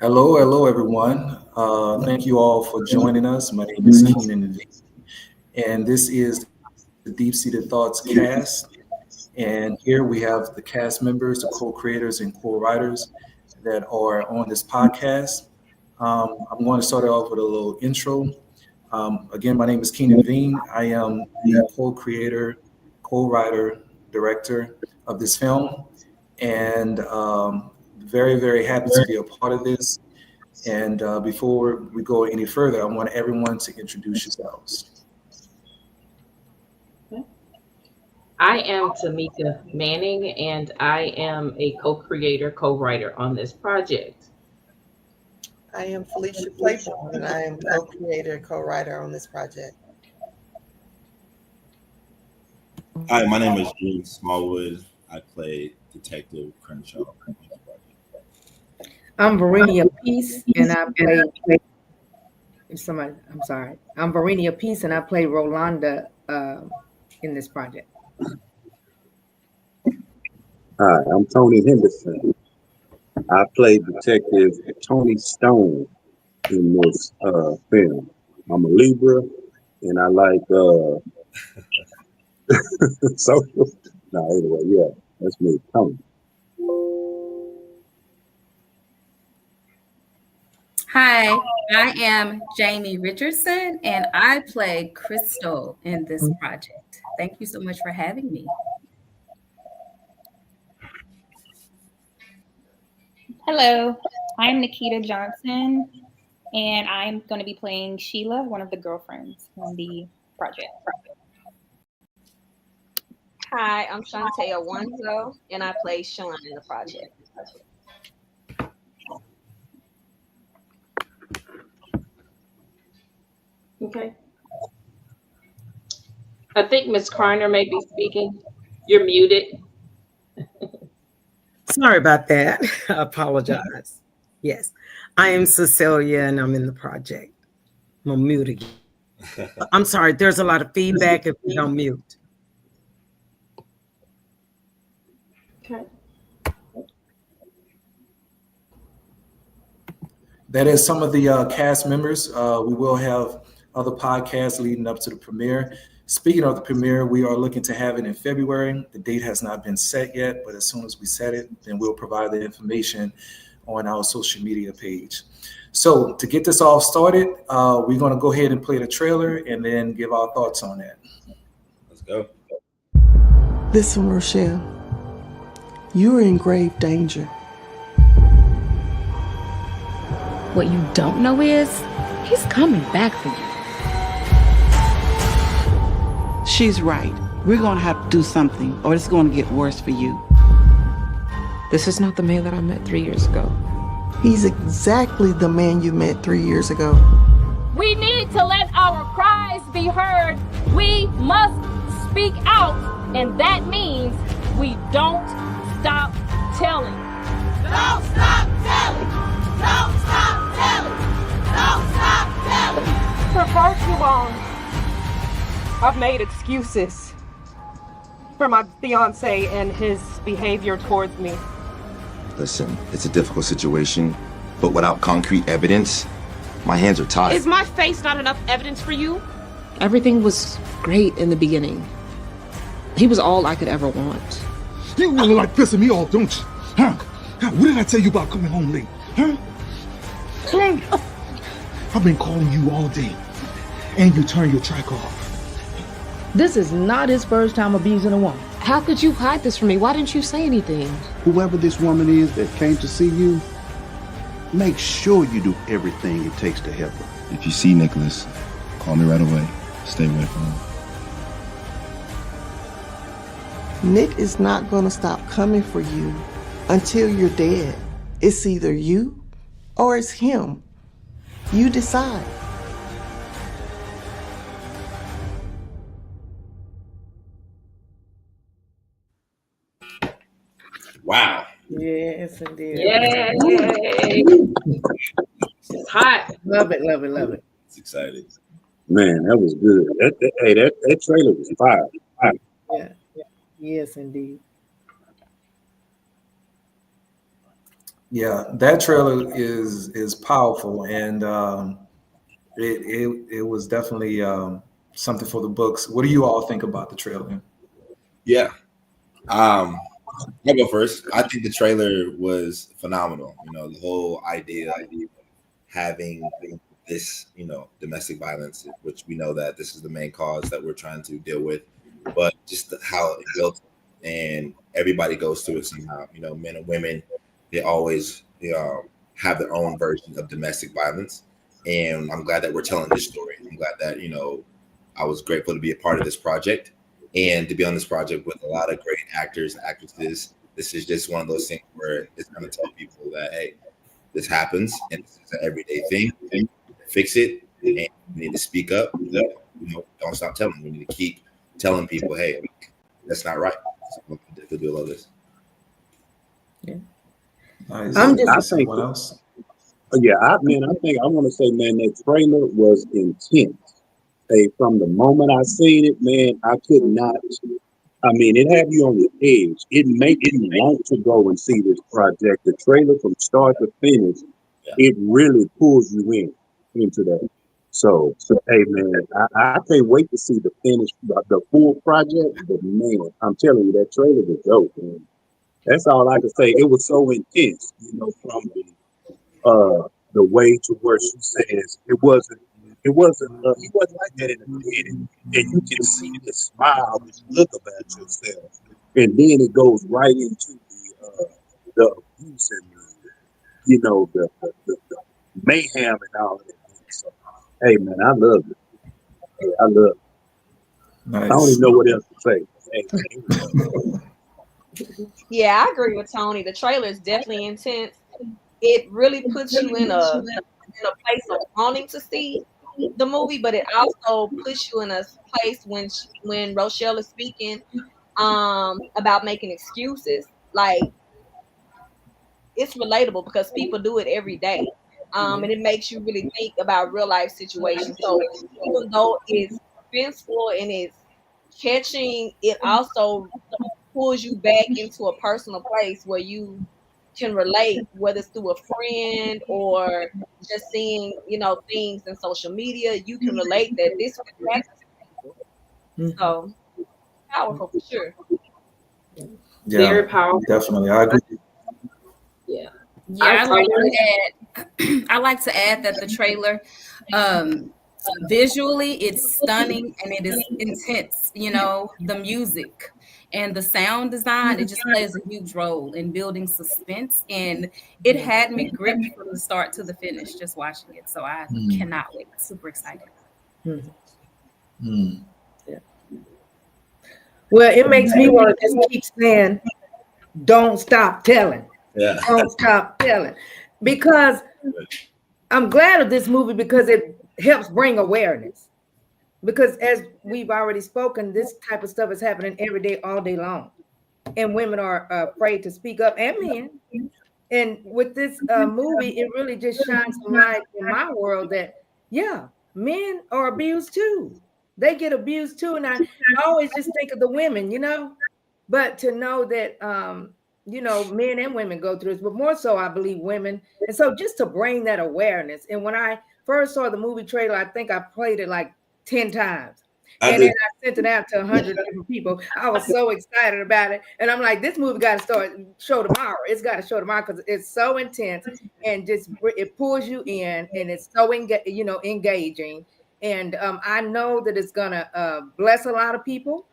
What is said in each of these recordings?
Hello, everyone. Thank you all for joining us. My name is Keenan, and this is the Deep Seated Thoughts cast. And here we have the cast members, the co-creators, and co-writers that are on this podcast. I'm going to start off with a little intro. Again, my name is Keenan Veen. I am the co-creator, co-writer, director of this film, and very happy to be a part of this. And before we go any further, I want everyone to introduce yourselves. I am Tamika Manning, and I am a co-creator, co-writer on this project. I am Felicia Playbourne, and I am co-creator, co-writer on this project. Hi, my name is Drew Smallwood. I play Detective Crenshaw. I'm Verenia Peace, and I play. I'm sorry. I'm Verenia Peace, and I play Rolanda in this project. Hi, I'm Tony Henderson. I play Detective Tony Stone in this film. I'm a Libra, and I like social. No, anyway, yeah, that's me, Tony. Hi, I am Jamie Richardson, and I play Crystal in this project. Thank you so much for having me. Hello, I'm Nikita Johnson, and I'm going to be playing Sheila, one of the girlfriends in the project. Hi, I'm Shantae Awanzo, and I play Sean in the project. Okay. I think Ms. Carner may be speaking. You're muted. Sorry about that. I apologize. Yes, I am Cecilia, and I'm in the project. I'm mute again. I'm sorry. There's a lot of feedback if we don't mute. Okay. That is some of the cast members. We will have other podcasts leading up to the premiere. Speaking of the premiere, we are looking to have it in February. The date has not been set yet, but as soon as we set it, then we'll provide the information on our social media page. So to get this all started, we're going to go ahead and play the trailer and then give our thoughts on that. Let's go. Listen, Rochelle, you are in grave danger. What you don't know is he's coming back for you. She's right. We're going to have to do something, or it's going to get worse for you. This is not the man that I met 3 years ago. He's exactly the man you met 3 years ago. We need to let our cries be heard. We must speak out, and that means we don't stop telling. Don't stop telling! Don't stop telling! Don't stop telling! For far too long, I've made excuses for my fiance and his behavior towards me. Listen, it's a difficult situation, but without concrete evidence, my hands are tied. Is my face not enough evidence for you? Everything was great in the beginning. He was all I could ever want. You really like pissing me off, don't you? Huh? What did I tell you about coming home late? Huh? I've been calling you all day, and you turn your track off. This is not his first time abusing a woman. How could you hide this from me? Why didn't you say anything? Whoever this woman is that came to see you, make sure you do everything it takes to help her. If you see Nicholas, call me right away. Stay away from him. Nick is not going to stop coming for you until you're dead. It's either you or it's him. You decide. Wow. Yes, indeed. Yay! It's hot. Love it, love it, love it. It's exciting. Man, that was good. That trailer was fire. Yeah. Yes, indeed. Yeah, that trailer is powerful, and it was definitely something for the books. What do you all think about the trailer? Yeah. I'll go first. I think the trailer was phenomenal. You know, the whole idea of having this, you know, domestic violence, which we know that this is the main cause that we're trying to deal with, but just how it built, and everybody goes through it somehow. You know, men and women, they always have their own version of domestic violence, and I'm glad that we're telling this story. I'm glad that, you know, I was grateful to be a part of this project and to be on this project with a lot of great actors and actresses. This is just one of those things where it's going to tell people that, hey, this happens and this is an everyday thing. Fix it, and we need to speak up. You know, don't stop telling. We need to keep telling people, hey, that's not right. So to do all this. Yeah. Nice. I'm just- I think, Someone else? yeah, I want to say, man, that trailer was intense. Hey, from the moment I seen it, man, I could not. I mean, it had you on the edge. It made you want to go and see this project. The trailer from start to finish, it really pulls you into that. So hey, man, I can't wait to see the full project. But man, I'm telling you, that trailer was dope, man. That's all I can say. It was so intense, you know, from the way to where she says he wasn't like that in the beginning, and you can see the smile, this look about yourself, and then it goes right into the abuse and you know the mayhem and all of that. So, hey man, I love it. Hey, I love it. Nice. I don't even know what else to say. Hey, man, Yeah, I agree with Tony. The trailer is definitely intense. It really puts you in a place of wanting to see the movie, but it also puts you in a place when Rochelle is speaking about making excuses. Like, it's relatable because people do it every day. And it makes you really think about real life situations. So even though it's suspenseful and it's catching, it also pulls you back into a personal place where you can relate, whether it's through a friend or just seeing, you know, things in social media. You can relate that this would happen to people. So powerful for sure. Yeah, Very powerful. definitely. I agree. Yeah. Yeah, I like to add that the trailer, visually, it's stunning and it is intense. You know, the music and the sound design, it just plays a huge role in building suspense, and it had me gripped from the start to the finish just watching it. So I cannot wait. Super excited. Mm. Yeah. Well, it makes me want to just keep saying, don't stop telling. Yeah. Don't stop telling. Because I'm glad of this movie because it helps bring awareness. Because as we've already spoken, this type of stuff is happening every day, all day long. And women are afraid to speak up, and men. And with this movie, it really just shines some light in my world that, yeah, men are abused too. They get abused too. And I always just think of the women, you know, but to know that, you know, men and women go through this, but more so, I believe women. And so just to bring that awareness. And when I first saw the movie trailer, I think I played it like 10 times. And then I sent it out to 100 different people. I was so excited about it. And I'm like, this movie got to show tomorrow. It's got to show tomorrow because it's so intense and just it pulls you in and it's so engaging. And I know that it's going to bless a lot of people.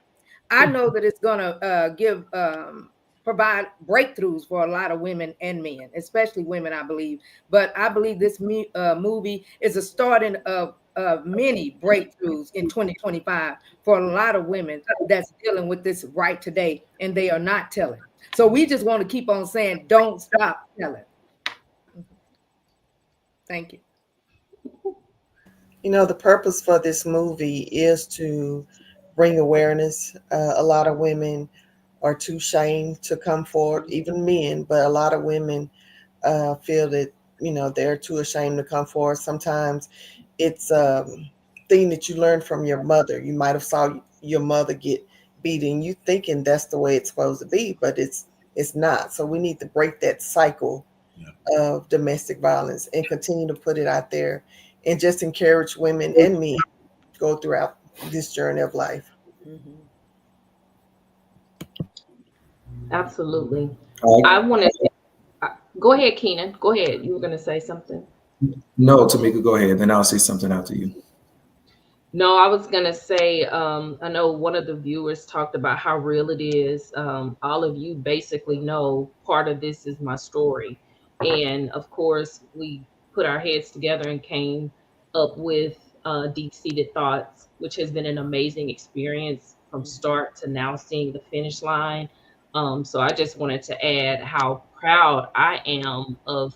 I know that it's going to provide breakthroughs for a lot of women and men, especially women, I believe. But I believe this movie is a starting of many breakthroughs in 2025 for a lot of women that's dealing with this right today, and they are not telling. So we just want to keep on saying, don't stop telling. Thank you. You know, the purpose for this movie is to bring awareness. A lot of women are too ashamed to come forward, even men, but a lot of women feel that, you know, they're too ashamed to come forward. Sometimes it's a thing that you learned from your mother. You might have saw your mother get beaten, you thinking that's the way it's supposed to be, but it's not. So we need to break that cycle of domestic violence and continue to put it out there and just encourage women and men to go throughout this journey of life. Absolutely. I want to go ahead, Keenan. Go ahead. You were going to say something. No, Tamika, go ahead. Then I'll say something after you. No, I was going to say, I know one of the viewers talked about how real it is. All of you basically know part of this is my story. And of course, we put our heads together and came up with Deep-Seated Thoughts, which has been an amazing experience from start to now seeing the finish line. So I just wanted to add how proud I am of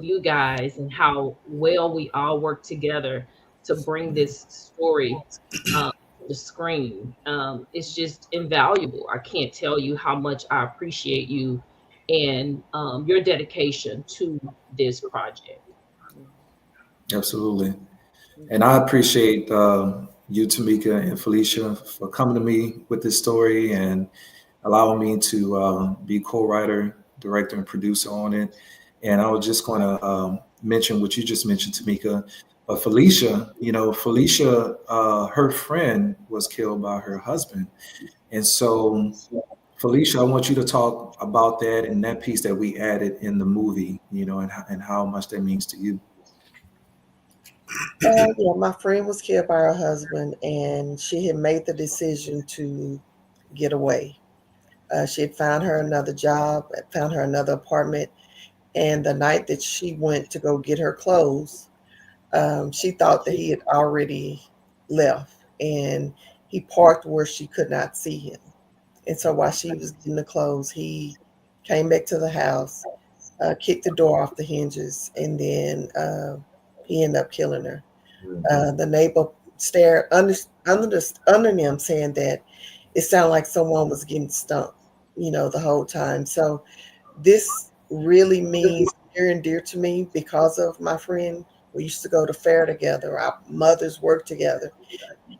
you guys and how well we all work together to bring this story to the screen. It's just invaluable. I can't tell you how much I appreciate you and your dedication to this project. Absolutely. And I appreciate you, Tamika and Felicia, for coming to me with this story and allowing me to be co-writer, director, and producer on it. And I was just going to mention what you just mentioned, Tamika. But Felicia, her friend was killed by her husband. And so, Felicia, I want you to talk about that and that piece that we added in the movie, and how much that means to you. Yeah, my friend was killed by her husband, and she had made the decision to get away. She had found her another job, found her another apartment, and the night that she went to go get her clothes, she thought that he had already left, and he parked where she could not see him. And so while she was getting the clothes, he came back to the house, kicked the door off the hinges, and then he ended up killing her. The neighbor stared under them, saying that it sounded like someone was getting stumped, the whole time. So this really means near and dear to me because of my friend. We used to go to fair together. Our mothers worked together,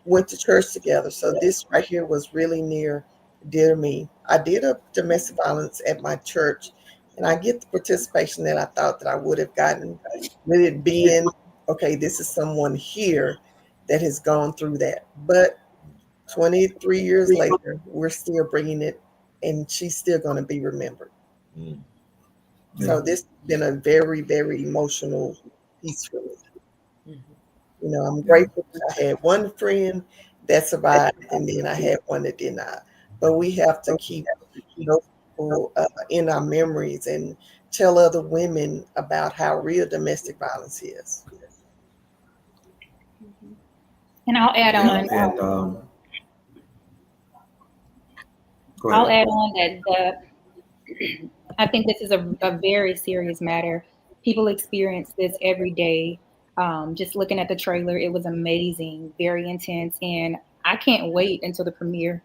went to church together. So this right here was really near dear to me. I did a domestic violence at my church, and I get the participation that I thought that I would have gotten with it being, okay, this is someone here that has gone through that. But 23 years later, we're still bringing it, and she's still going to be remembered. So this has been a very, very emotional piece for me. I'm grateful that I had one friend that survived, and then I had one that did not. But we have to keep those people in our memories and tell other women about how real domestic violence is. And I'll add on. I'll add on that I think this is a very serious matter. People experience this every day. Just looking at the trailer, it was amazing, very intense, and I can't wait until the premiere.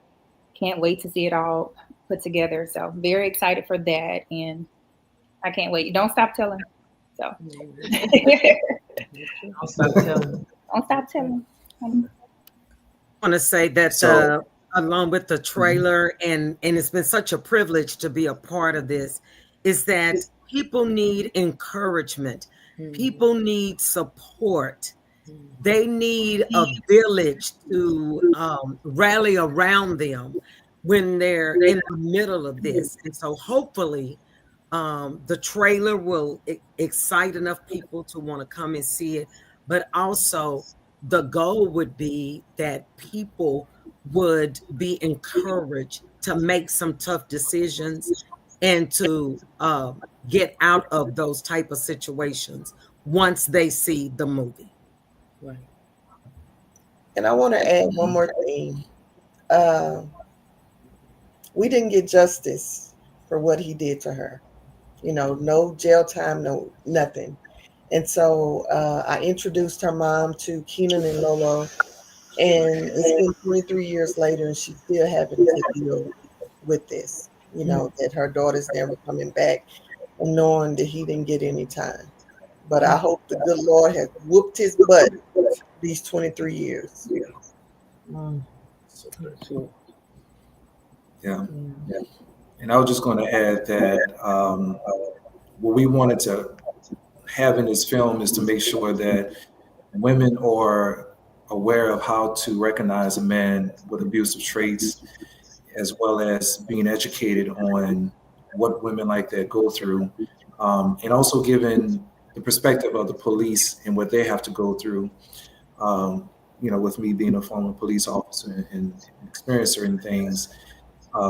Can't wait to see it all put together. So very excited for that, and I can't wait. Don't stop telling. So Don't stop telling. Don't stop telling. I want to say that along with the trailer, and it's been such a privilege to be a part of this, is that people need encouragement. People need support. They need a village to rally around them when they're in the middle of this. And so hopefully the trailer will excite enough people to want to come and see it. But also the goal would be that people would be encouraged to make some tough decisions and to get out of those type of situations once they see the movie. Right. And I want to add one more thing. We didn't get justice for what he did to her. No jail time, no nothing. And so I introduced her mom to Keenan and Lolo, and it's been 23 years later, and she's still having to deal with this. That her daughter's never coming back, and knowing that he didn't get any time. But I hope the good Lord has whooped his butt these 23 years. Yeah. And I was just going to add that what we wanted to have in this film is to make sure that women are aware of how to recognize a man with abusive traits, as well as being educated on what women like that go through, and also given the perspective of the police and what they have to go through. With me being a former police officer and experienced certain things,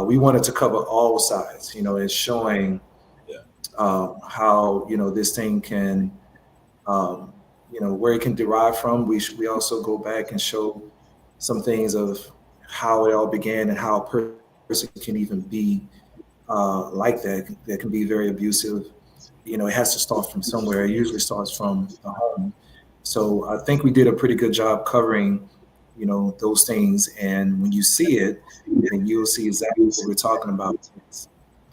we wanted to cover all sides, and showing how, this thing can, where it can derive from. We also go back and show some things of how it all began and how a person can even be like that. That can be very abusive. It has to start from somewhere. It usually starts from the home. So I think we did a pretty good job covering, those things. And when you see it, then you'll see exactly what we're talking about.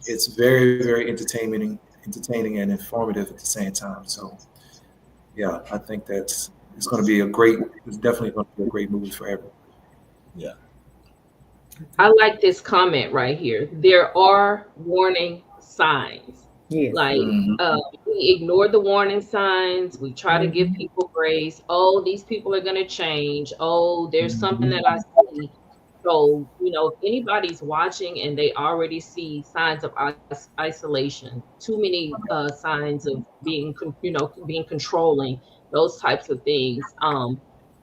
It's very, very entertaining and informative at the same time. So, yeah, I think it's definitely going to be a great movie for everyone. Yeah. I like this comment right here. There are warning signs. Yes. Like we ignore the warning signs. We try to give people grace. Oh, these people are going to change. Oh, there's something that I see. So, if anybody's watching and they already see signs of isolation, too many signs of being controlling, those types of things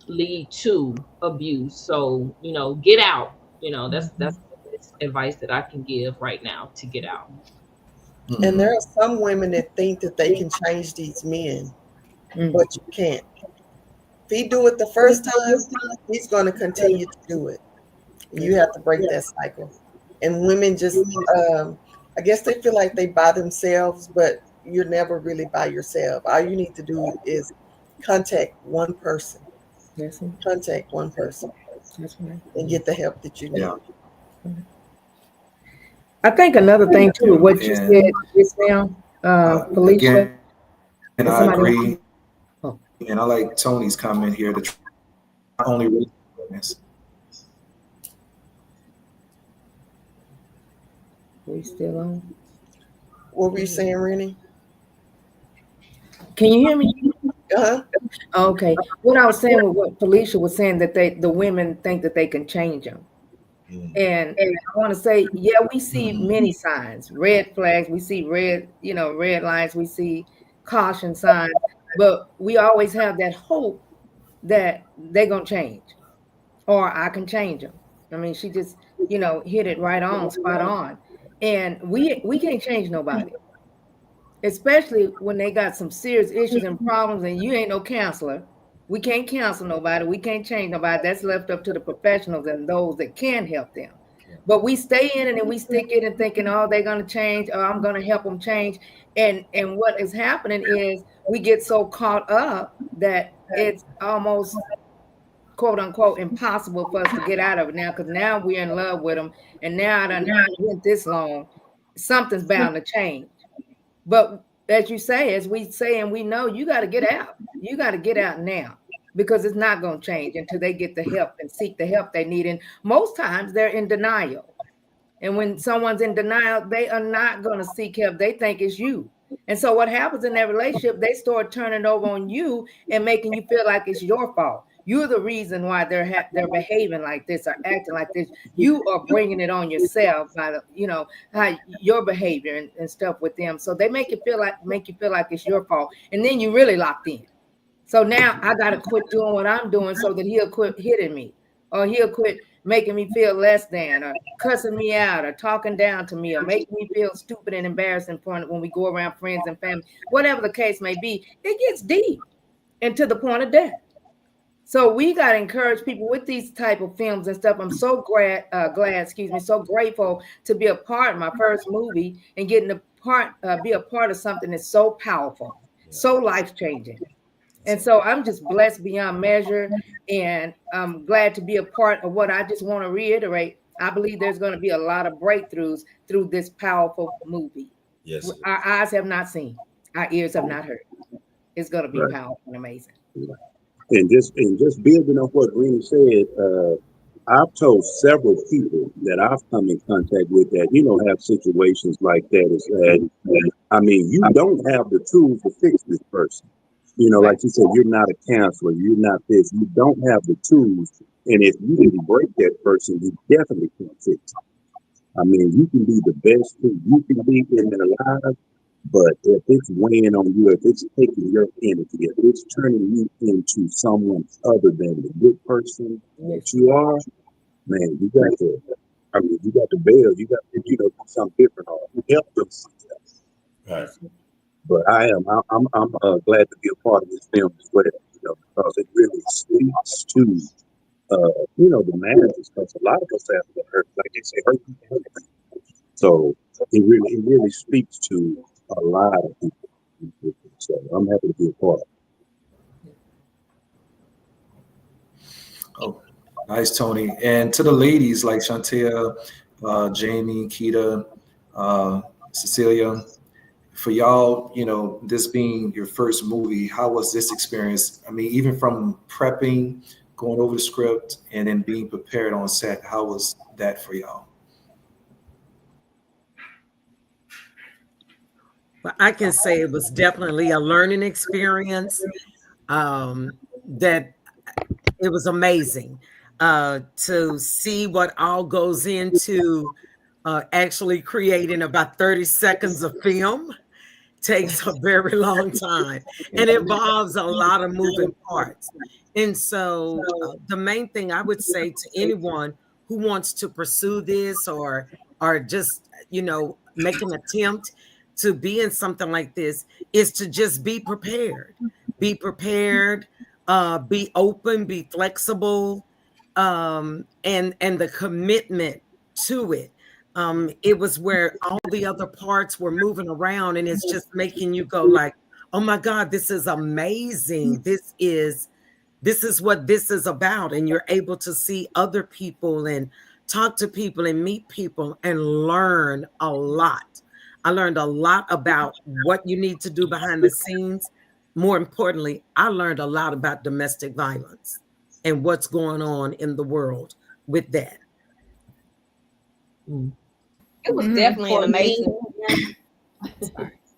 lead to abuse. So, get out. That's the best advice that I can give right now, to get out. And there are some women that think that they can change these men, but you can't. If he do it the first time, he's going to continue to do it. You have to break that cycle. And women just, I guess they feel like they by themselves, but you're never really by yourself. All you need to do is contact one person. Yes. Contact one person. That's right. And get the help that you need. Yeah. I think another thing too, what you said just now, Felicia. Again, and I agree. And I like Tony's comment here. The only awareness. We still on? What were you saying, Rennie? Can you hear me? Uh-huh. Okay. What I was saying was what Felicia was saying, that the women think that they can change them. And I want to say, yeah, we see many signs, red flags, we see red lines, we see caution signs, but we always have that hope that they're going to change, or I can change them. I mean, she just, hit it right on, spot on. And we can't change nobody, especially when they got some serious issues and problems and you ain't no counselor. We can't counsel nobody. We can't change nobody. That's left up to the professionals and those that can help them. But we stay in it and we stick in and thinking, oh, they're going to change, or I'm going to help them change. And what is happening is we get so caught up that it's almost, quote unquote, impossible for us to get out of it now, because now we're in love with them. And now I done went this long. Something's bound to change. But as you say, as we say, and we know, you got to get out. You got to get out now, because it's not going to change until they get the help and seek the help they need. And most times they're in denial. And when someone's in denial, they are not going to seek help. They think it's you. And so what happens in that relationship, they start turning over on you and making you feel like it's your fault. You're the reason why they're behaving like this or acting like this. You are bringing it on yourself by how your behavior and stuff with them. So they make you feel like it's your fault, and then you really locked in. So now I got to quit doing what I'm doing so that he'll quit hitting me, or he'll quit making me feel less than, or cussing me out, or talking down to me, or making me feel stupid and embarrassed in front of when we go around friends and family. Whatever the case may be, it gets deep and to the point of death. So we got to encourage people with these type of films and stuff. I'm so so grateful to be a part of my first movie and getting to be a part of something that's so powerful, so life-changing. And so I'm just blessed beyond measure, and I'm glad to be a part of what I just want to reiterate. I believe there's going to be a lot of breakthroughs through this powerful movie. Yes. Our eyes have not seen, our ears have not heard. It's going to be powerful and amazing. And just building on what Rennie said, I've told several people that I've come in contact with that, have situations like that is that, I mean, you don't have the tools to fix this person. Like you said, you're not a counselor, you're not this, you don't have the tools. And if you didn't break that person, you definitely can't fix it. I mean, you can be the best who you can be in their lives, but if it's weighing on you, if it's taking your energy, if it's turning you into someone other than the good person that you are, man, you got to bail. You got to, do something different or help them. Right. But I'm glad to be a part of this film as well, because it really speaks to, the masses, because a lot of us have been hurt, like they say, hurt people. So it really speaks to a lot of people. So I'm happy to be a part. Oh, nice, Tony. And to the ladies like Shantia, Jamie, Keita, Cecilia, for y'all, this being your first movie, how was this experience? I mean, even from prepping, going over the script, and then being prepared on set, how was that for y'all? Well, I can say it was definitely a learning experience. That it was amazing to see what all goes into actually creating about 30 seconds of film. Takes a very long time and involves a lot of moving parts. And so the main thing I would say to anyone who wants to pursue this or just, make an attempt to be in something like this is to just be prepared. Be prepared, be open, be flexible, and the commitment to it. It was where all the other parts were moving around, and it's just making you go like, oh my God, this is amazing. This is what this is about. And you're able to see other people and talk to people and meet people and learn a lot. I learned a lot about what you need to do behind the scenes. More importantly, I learned a lot about domestic violence and what's going on in the world with that. It was definitely an amazing.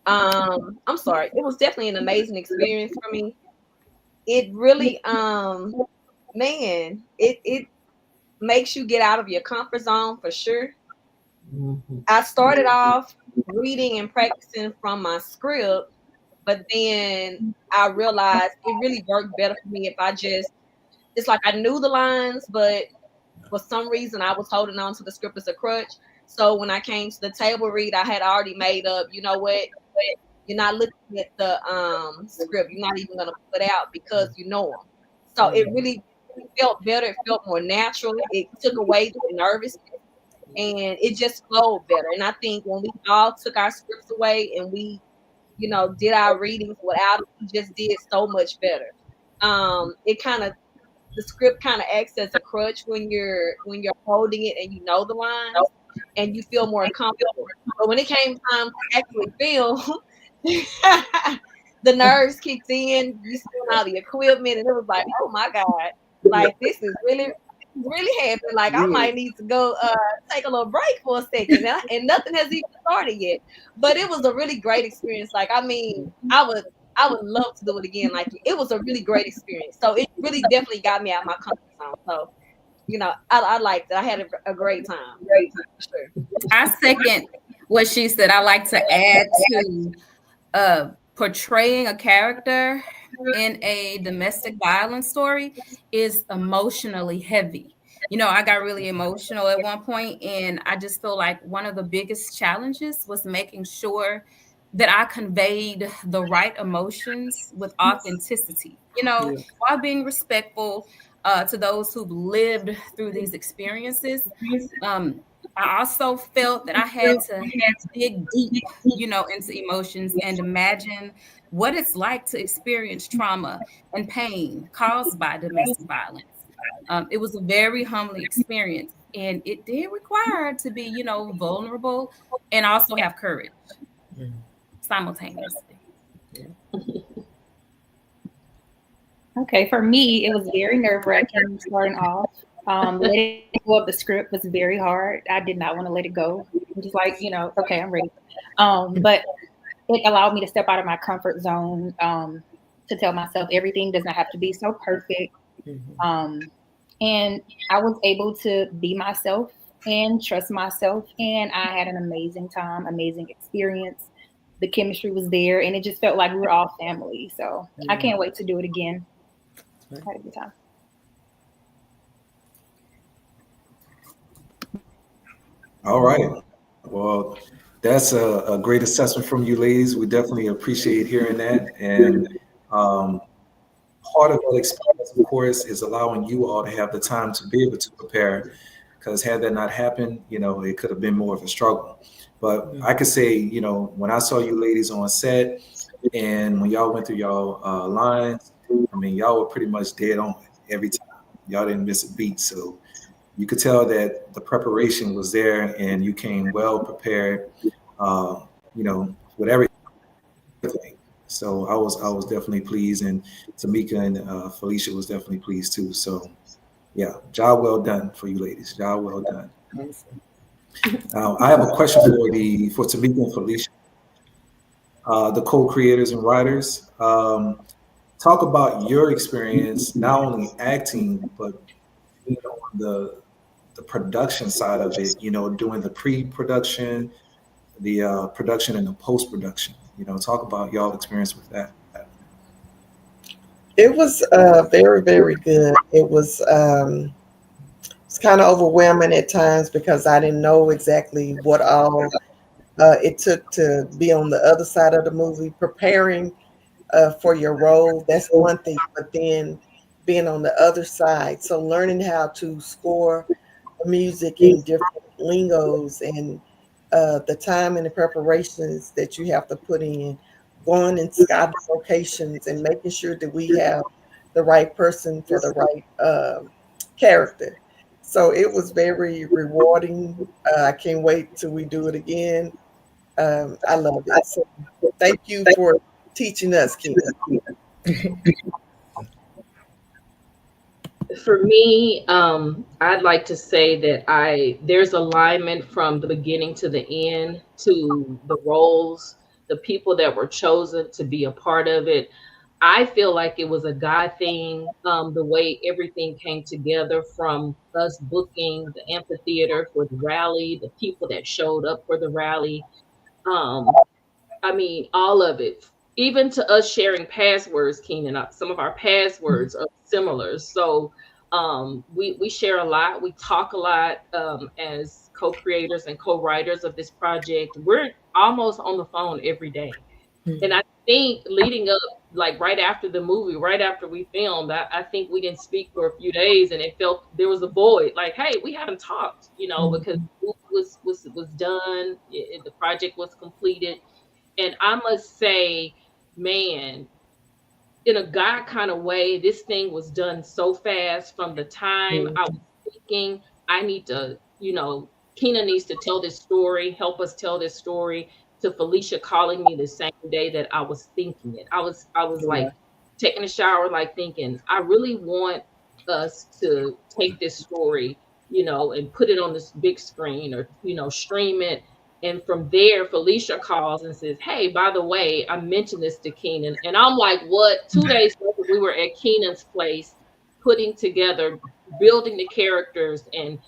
I'm sorry. It was definitely an amazing experience for me. It really, it makes you get out of your comfort zone for sure. I started off reading and practicing from my script, but then I realized it really worked better for me if it's like I knew the lines, but for some reason I was holding on to the script as a crutch. So when I came to the table read, I had already made up, you know what, you're not looking at the script. You're not even going to put it out because you know them. So it really felt better. It felt more natural. It took away the nervousness and it just flowed better. And I think when we all took our scripts away and we, did our readings without it, we just did so much better. The script kind of acts as a crutch when you're holding it and you know the lines and you feel more comfortable. But when it came time to actually film, the nerves kicked in. You saw all the equipment, and it was like, oh my God, like this is really happening. Like I might need to go take a little break for a second, and nothing has even started yet. But it was a really great experience. Like I mean, I would love to do it again. Like it was a really great experience. So it really definitely got me out of my comfort zone. So, I liked it. I had a great time. Great time for sure. I second what she said. I like to add to portraying a character in a domestic violence story is emotionally heavy. I got really emotional at one point, and I just feel like one of the biggest challenges was making sure that I conveyed the right emotions with authenticity, while being respectful to those who've lived through these experiences. I also felt that I had to dig deep, into emotions and imagine what it's like to experience trauma and pain caused by domestic violence. It was a very humbling experience, and it did require to be, vulnerable and also have courage simultaneously. Okay, for me, it was very nerve-wracking starting off. Letting go of the script was very hard. I did not want to let it go. I'm just like, okay, I'm ready. But it allowed me to step out of my comfort zone, to tell myself everything does not have to be so perfect. And I was able to be myself and trust myself. And I had an amazing time, amazing experience. The chemistry was there, and it just felt like we were all family. So I can't wait to do it again. I had a good time. All right. Well, that's a great assessment from you ladies. We definitely appreciate hearing that. And part of that experience, of course, is allowing you all to have the time to be able to prepare, because had that not happened, it could have been more of a struggle. But I could say, when I saw you ladies on set and when y'all went through y'all lines, I mean, y'all were pretty much dead on every time. Y'all didn't miss a beat. So you could tell that the preparation was there and you came well prepared, with everything. So I was definitely pleased, and Tamika and Felicia was definitely pleased too. So yeah, job well done for you ladies. Job well done. I have a question for Tamika and Felicia, the co-creators and writers. Talk about your experience, not only acting, but on the production side of it. Doing the pre-production, the production, and the post-production. Talk about y'all experience with that. It was very, very good. It was it's kind of overwhelming at times because I didn't know exactly what all it took to be on the other side of the movie. Preparing for your role, that's one thing, but then being on the other side, so learning how to score music in different lingos and the time and the preparations that you have to put in, going and scouting locations and making sure that we have the right person for the right character. So it was very rewarding. I can't wait till we do it again. I love it. So thank you for teaching us, Keena. For me, I'd like to say that there's alignment from the beginning to the end to the roles, the people that were chosen to be a part of it. I feel like it was a God thing, the way everything came together, from us booking the amphitheater for the rally, the people that showed up for the rally. I mean, all of it, even to us sharing passwords, Keenan. Some of our passwords are similar. So we share a lot. We talk a lot as co-creators and co-writers of this project. We're almost on the phone every day. And I think leading up, like right after the movie, right after we filmed, I think we didn't speak for a few days, and it felt there was a void. Like, hey, we haven't talked, because the movie was done, the project was completed, and I must say, man, in a God kind of way, this thing was done so fast. From the time I was thinking, I need to, Keena needs to tell this story, help us tell this story, to Felicia calling me the same day that I was thinking it. I was like taking a shower, like thinking, I really want us to take this story, and put it on this big screen, or, stream it. And from there, Felicia calls and says, hey, by the way, I mentioned this to Keenan. And I'm like, what? 2 days later, we were at Keenan's place, putting together, building the characters. And,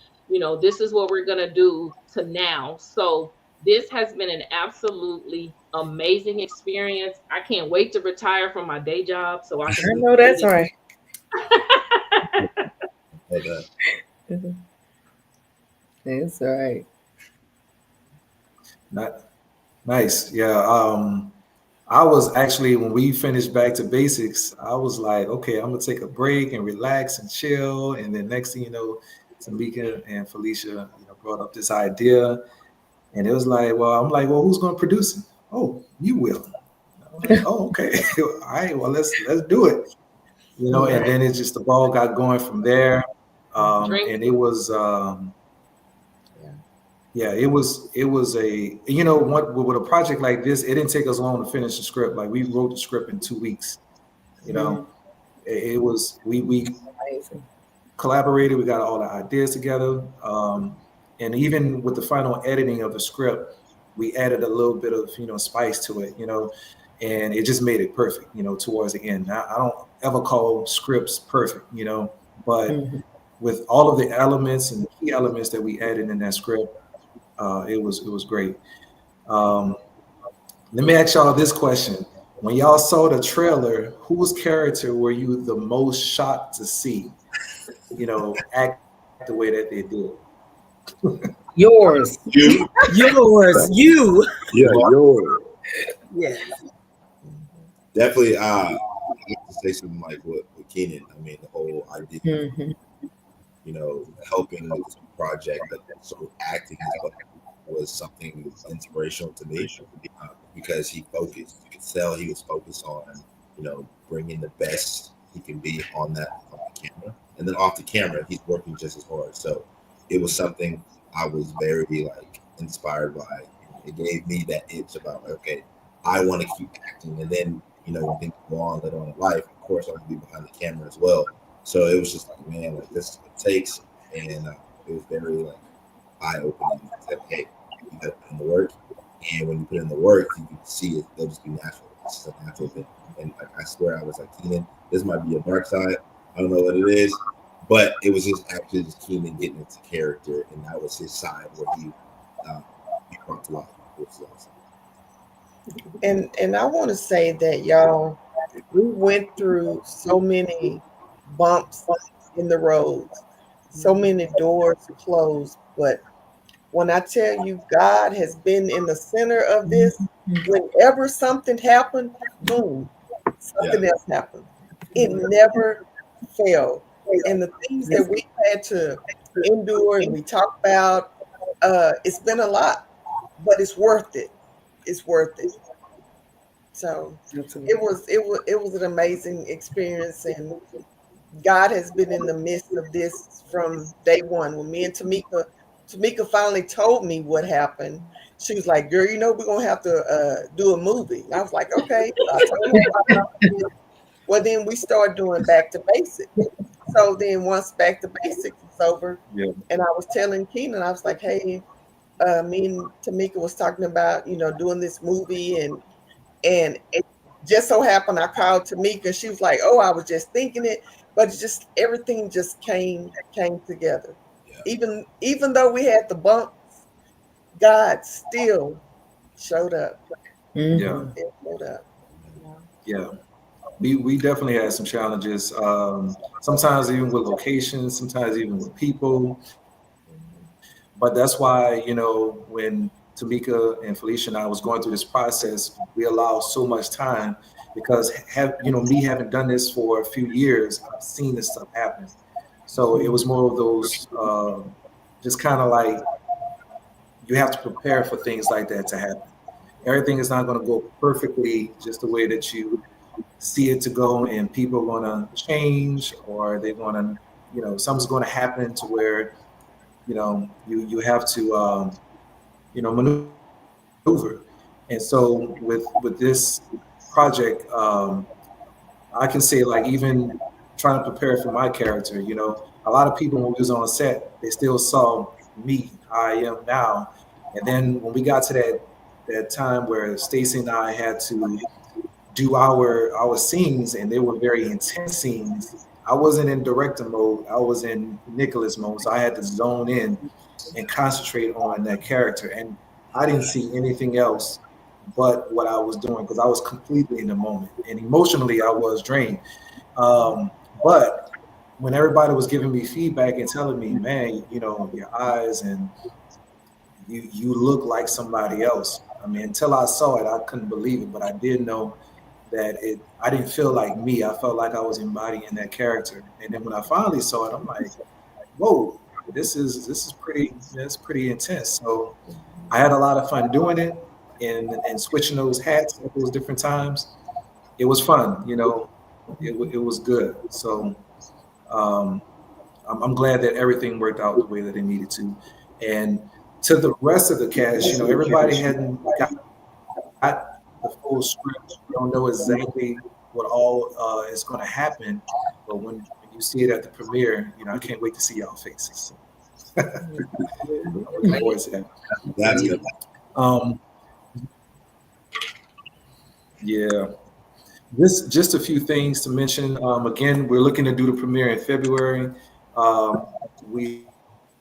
this is what we're going to do to now. So this has been an absolutely amazing experience. I can't wait to retire from my day job so I can. I know that's right. That's right. Nice. Yeah. I was actually, when we finished Back to Basics, I was like, okay, I'm gonna take a break and relax and chill. And then next thing you know, Tamika and Felicia, brought up this idea, and it was like, well, who's gonna produce it? Oh, you will. Oh, okay. All right. Well, let's do it. And then it's just the ball got going from there, and it was. Yeah, it was a, with a project like this, it didn't take us long to finish the script. Like, we wrote the script in 2 weeks. It was, we collaborated. We got all the ideas together. And even with the final editing of the script, we added a little bit of, spice to it, and it just made it perfect, towards the end. I don't ever call scripts perfect, but with all of the elements and key elements that we added in that script, it was great. Let me ask y'all this question. When y'all saw the trailer, whose character were you the most shocked to see, act the way that they did? Yours. You. Yours. You. Yeah, yours. Yes. Definitely. I have to say something like what Keenan. I mean, the whole idea, helping with this project, but also acting as well was something inspirational to me because he focused. You could tell he was focused on, bringing the best he can be on the camera, and then off the camera, he's working just as hard. So it was something I was very inspired by. It gave me that itch about, okay, I want to keep acting, and then when things go on later on in life, of course, I want to be behind the camera as well. So it was just like, man, this is what it takes, and it was very eye-opening. That, hey, you got to put in the work, and when you put in the work, you can see it. They'll just be natural. It's just a natural thing. And I swear, I was like, Keenan, this might be a dark side. I don't know what it is, but it was just actually just Keenan getting into character, and that was his side where he brought to life. Which was awesome. And I want to say that, y'all, we went through so many bumps in the road, so many doors closed. But when I tell you, God has been in the center of this, whenever something happened, boom, something else happened. It never failed. And the things that we had to endure and we talk about, it's been a lot, but it's worth it. It's worth it. So it was an amazing experience, and God has been in the midst of this from day one. When me and Tamika finally told me what happened, she was like, "Girl, we're gonna have to do a movie." And I was like, "Okay." Well, then we started doing Back to Basics. So then once Back to Basics was over, and I was telling Keenan, I was like, "Hey, me and Tamika was talking about, doing this movie, and it just so happened I called Tamika. She was like, "Oh, I was just thinking it," but it just everything just came together. Yeah. Even though we had the bumps, God still showed up. Yeah, it showed up. Yeah, we definitely had some challenges. Sometimes even with locations, sometimes even with people. But that's why, when Tamika and Felicia and I was going through this process, we allowed so much time because me having done this for a few years, I've seen this stuff happen. So it was more of those just kind of like you have to prepare for things like that to happen. Everything is not going to go perfectly just the way that you see it to go, and people are going to change, or they're going to, something's going to happen to where you have to maneuver. And so with this project, I can say, even trying to prepare for my character, a lot of people when we was on set, they still saw me how I am now. And then when we got to that time where Stacey and I had to do our scenes, and they were very intense scenes, I wasn't in director mode, I was in Nicholas mode. So I had to zone in and concentrate on that character. And I didn't see anything else but what I was doing because I was completely in the moment. And emotionally, I was drained. But when everybody was giving me feedback and telling me, man, your eyes and you look like somebody else. I mean, until I saw it, I couldn't believe it. But I did know that I didn't feel like me. I felt like I was embodying that character. And then when I finally saw it, I'm like, whoa, this is pretty intense. So I had a lot of fun doing it and switching those hats at those different times. It was fun, it was good. So I'm glad that everything worked out the way that it needed to. And to the rest of the cast, everybody hadn't got the full script. You don't know exactly what all is going to happen, but when you see it at the premiere, I can't wait to see y'all faces. I'm looking forward to that. That's good. Yeah. Just a few things to mention. Again, we're looking to do the premiere in February. We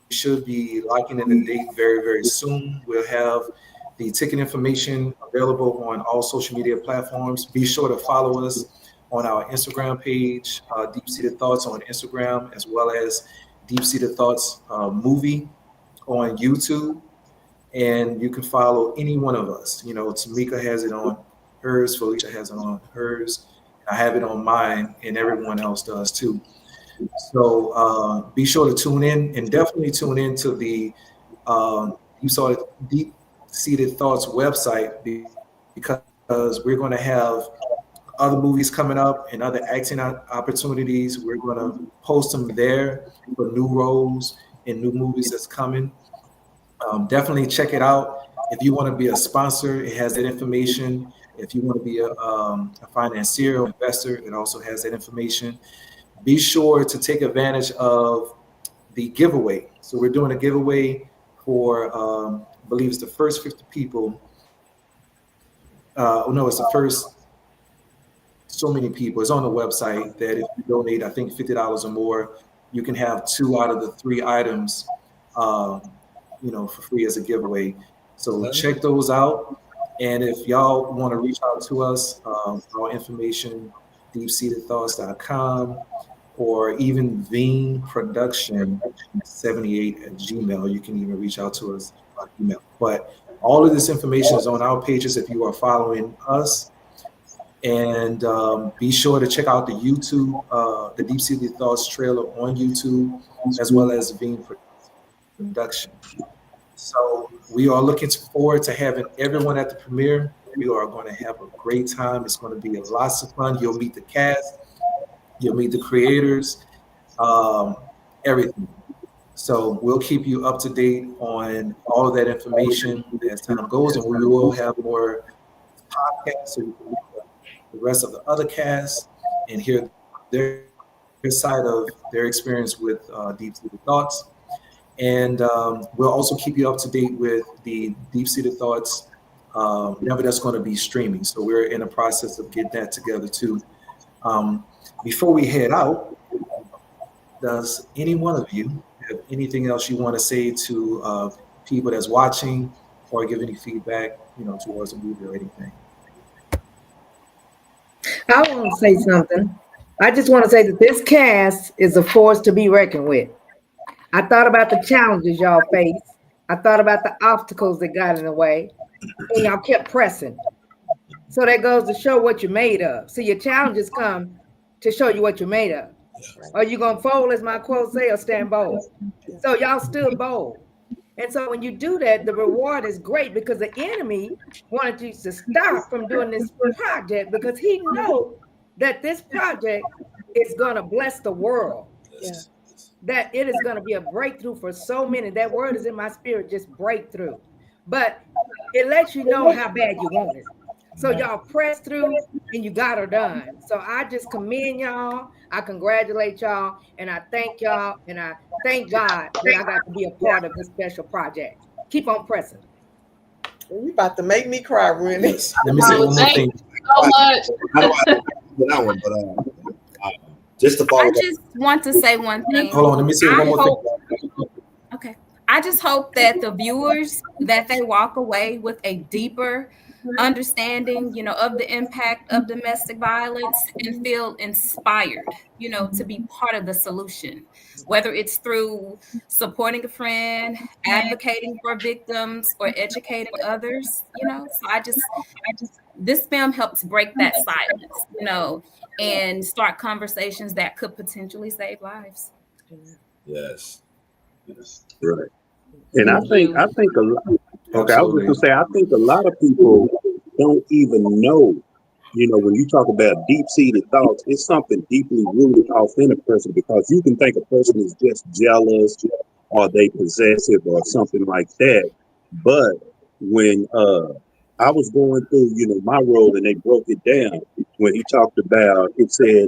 should be locking in the date very, very soon. We'll have the ticket information available on all social media platforms. Be sure to follow us on our Instagram page, Deep Seated Thoughts on Instagram, as well as Deep Seated Thoughts movie on YouTube. And you can follow any one of us. Tamika has it on hers, Felicia has it on hers, I have it on mine, and everyone else does too. So be sure to tune in, and definitely tune in to the Deep Seated Thoughts website, because we're going to have other movies coming up and other acting opportunities. We're going to post them there for new roles and new movies that's coming. Definitely check it out. If you want to be a sponsor, it has that information. If you want to be a financier or investor, it also has that information. Be sure to take advantage of the giveaway. So we're doing a giveaway for, I believe it's the first 50 people. It's the first so many people. It's on the website that if you donate, I think $50 or more, you can have 2 out of the 3 items, for free as a giveaway. So check those out. And if y'all want to reach out to us, our information, deepseatedthoughts.com, or even VeanProduction78@gmail. You can even reach out to us by email. But all of this information is on our pages if you are following us. And be sure to check out the YouTube, the Deep Seated Thoughts trailer on YouTube, as well as Vean Production. So we are looking forward to having everyone at the premiere. We are going to have a great time. It's going to be lots of fun. You'll meet the cast, you'll meet the creators, everything. So we'll keep you up to date on all of that information as time goes, and we will have more podcasts so you can meet the rest of the other cast and hear their side of their experience with Deep Seated Thoughts. And we'll also keep you up to date with the Deep Seated Thoughts whenever that's going to be streaming. So we're in the process of getting that together too. Before we head out, does any one of you have anything else you want to say to people that's watching, or give any feedback, towards the movie or anything? I want to say something. I just want to say that this cast is a force to be reckoned with. I thought about the challenges y'all face. I thought about the obstacles that got in the way, and y'all kept pressing. So that goes to show what you're made of. So your challenges come to show you what you're made of. Are you going to fold, as my quote say, or stand bold? So y'all stood bold. And so when you do that, the reward is great, because the enemy wanted you to stop from doing this project, because he knows that this project is going to bless the world. Yeah. That it is going to be a breakthrough for so many. That word is in my spirit, just breakthrough. But it lets you know how bad you want it. So y'all press through and you got her done. So I just commend y'all. I congratulate y'all, and I thank y'all, and I thank God that I got to be a part of this special project. Keep on pressing. You about to make me cry, Renee. Let me say one more thing. So much. That one, but just to follow I just want to say one thing. Hold on, let me say one more thing. Okay. I just hope that the viewers, that they walk away with a deeper understanding, of the impact of domestic violence, and feel inspired, to be part of the solution, whether it's through supporting a friend, advocating for victims, or educating others, So I just this film helps break that silence, and start conversations that could potentially save lives. Yes. Right. And I think a lot. Okay, I was going to say, I think a lot of people don't even know, when you talk about deep-seated thoughts, it's something deeply rooted off in a person, because you can think a person is just jealous, or they possessive, or something like that. But when I was going through, my role, and they broke it down, when he talked about, it said,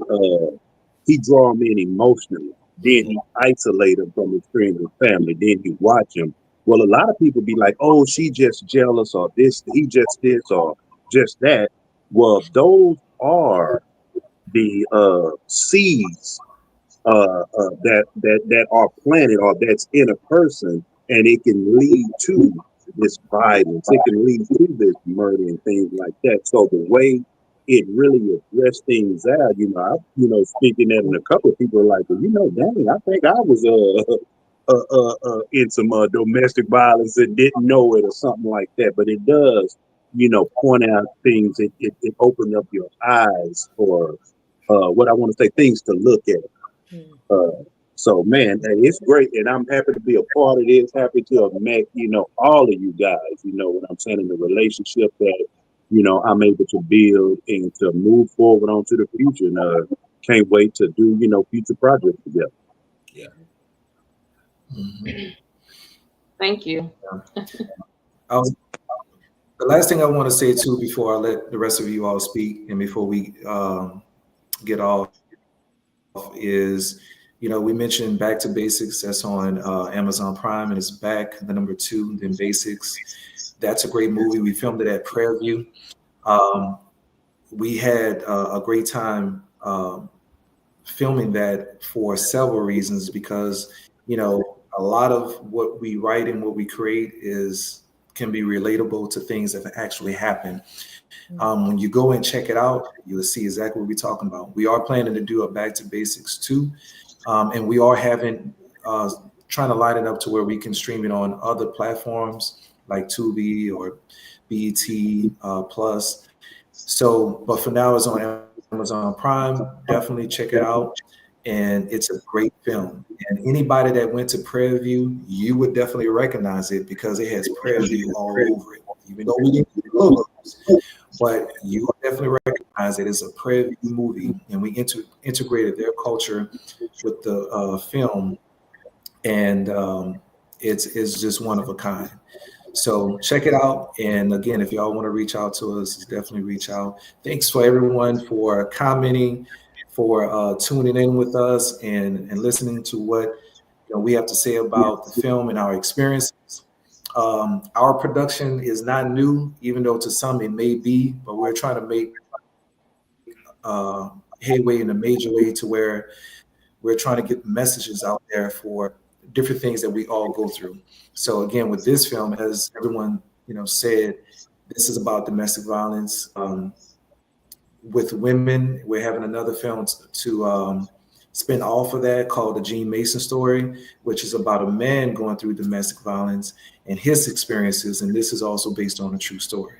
he draw him in emotionally. Then he isolate him from his friends and family. Then he watch him. Well, a lot of people be like, "Oh, she just jealous, or he just this, or just that." Well, those are the seeds that are planted or that's in a person, and it can lead to this violence. It can lead to this murder and things like that. So the way it really addressed things out, speaking that, and a couple of people are like, well, dang, I think I was in some domestic violence and didn't know it or something like that. But it does, point out things. It opened up your eyes for what I want to say, things to look at. So man, hey, it's great, and I'm happy to be a part of this. Happy to have met, all of you guys. What I'm saying, in the relationship that I'm able to build and to move forward onto the future. And can't wait to do future projects together. Yeah. Mm-hmm. Thank you. The last thing I want to say too, before I let the rest of you all speak, and before we get off, is we mentioned Back to Basics. That's on Amazon Prime, and it's back, the number 2, then Basics. That's a great movie. We filmed it at Prairie View. We had a great time filming that for several reasons, because a lot of what we write and what we create can be relatable to things that actually happen. When you go and check it out, you'll see exactly what we're talking about. We are planning to do a Back to Basics 2. And we are trying to line it up to where we can stream it on other platforms like Tubi or BET Plus. So, but for now, it's on Amazon Prime. Definitely check it out. And it's a great film. And anybody that went to Prairie View, you would definitely recognize it because it has Prairie View all over it. Even though we didn't get the logos, but you will definitely recognize it as a Prairie View movie. And we integrated their culture with the film, and it's just one of a kind. So check it out. And again, if y'all want to reach out to us, definitely reach out. Thanks for everyone for commenting, for tuning in with us and listening to what we have to say about the film and our experiences. Our production is not new, even though to some it may be, but we're trying to make headway in a major way to where we're trying to get messages out there for different things that we all go through. So again, with this film, as everyone said, this is about domestic violence with women. We're having another film to spin off of that called The Gene Mason Story, which is about a man going through domestic violence and his experiences. And this is also based on a true story.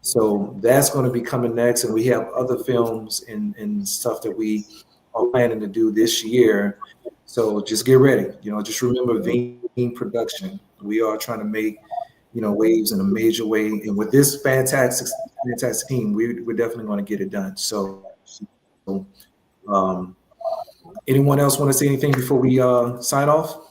So that's going to be coming next. And we have other films and stuff that we are planning to do this year. So just get ready. Just remember Vein Production. We are trying to make, waves in a major way. And with this fantastic team, we're definitely going to get it done. So anyone else want to say anything before we sign off?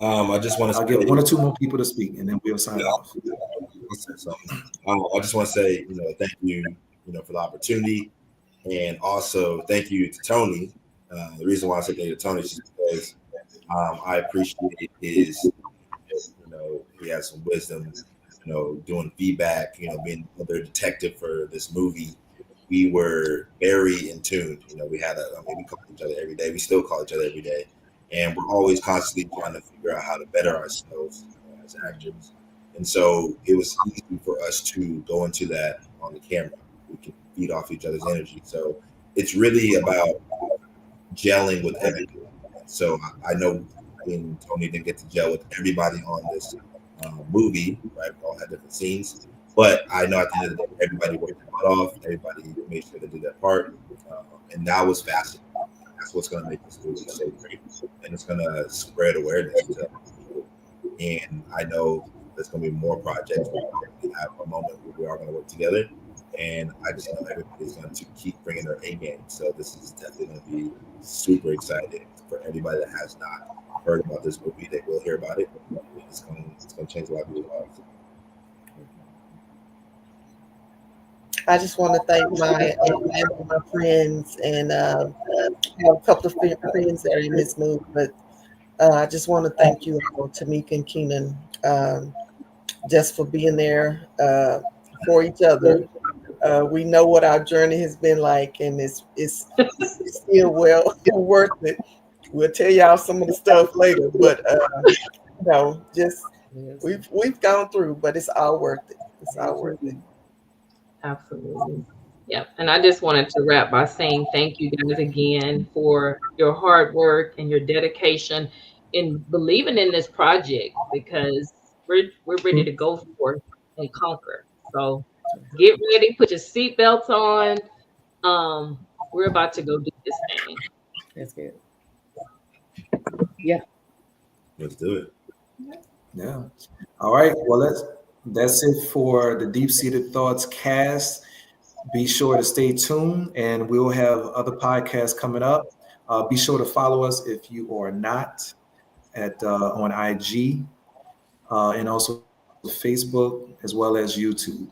I just want to I'll get 1 or 2 more people to speak, and then we'll sign off. I just want to say, thank you, for the opportunity, and also thank you to Tony. The reason why I said thank you to Tony is because I appreciate his, he has some wisdom, doing feedback, being another detective for this movie. We were very in tune. We had we call each other every day. We still call each other every day. And we're always constantly trying to figure out how to better ourselves as actors. And so it was easy for us to go into that on the camera. We can feed off each other's energy. So it's really about gelling with everyone. So I know Tony didn't get to gel with everybody on this movie, right? We all had different scenes. But I know at the end of the day, everybody worked their butt off. Everybody made sure to do their part. And that was fascinating. That's what's going to make this movie so great. And it's going to spread awareness to people. And I know there's going to be more projects where we have a moment where we are going to work together. And I just know everybody's going to keep bringing their A game. So this is definitely going to be super exciting for everybody that has not heard about this movie. They will hear about it. It's going to change a lot of people's lives. I just want to thank my friends, and I have a couple of friends that are in this movie, but I just want to thank you all, Tamika and Keenan, just for being there for each other. We know what our journey has been like, and it's still well worth it. We'll tell y'all some of the stuff later, but just we've gone through, but it's all worth it. It's all worth it. Absolutely. Yep. And I just wanted to wrap by saying thank you guys again for your hard work and your dedication in believing in this project, because we're ready to go forth and conquer. So get ready, put your seatbelts on. We're about to go do this thing. That's good. Yeah. Let's do it. Yeah. All right. Well, that's it for the Deep Seated Thoughts cast. Be sure to stay tuned, and we'll have other podcasts coming up. Be sure to follow us if you are not on IG, and also Facebook as well as YouTube.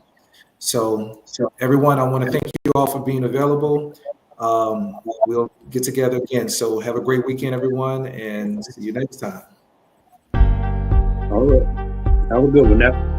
So everyone, I want to thank you all for being available. We'll get together again. So have a great weekend, everyone, and see you next time. All right. Have a good one now.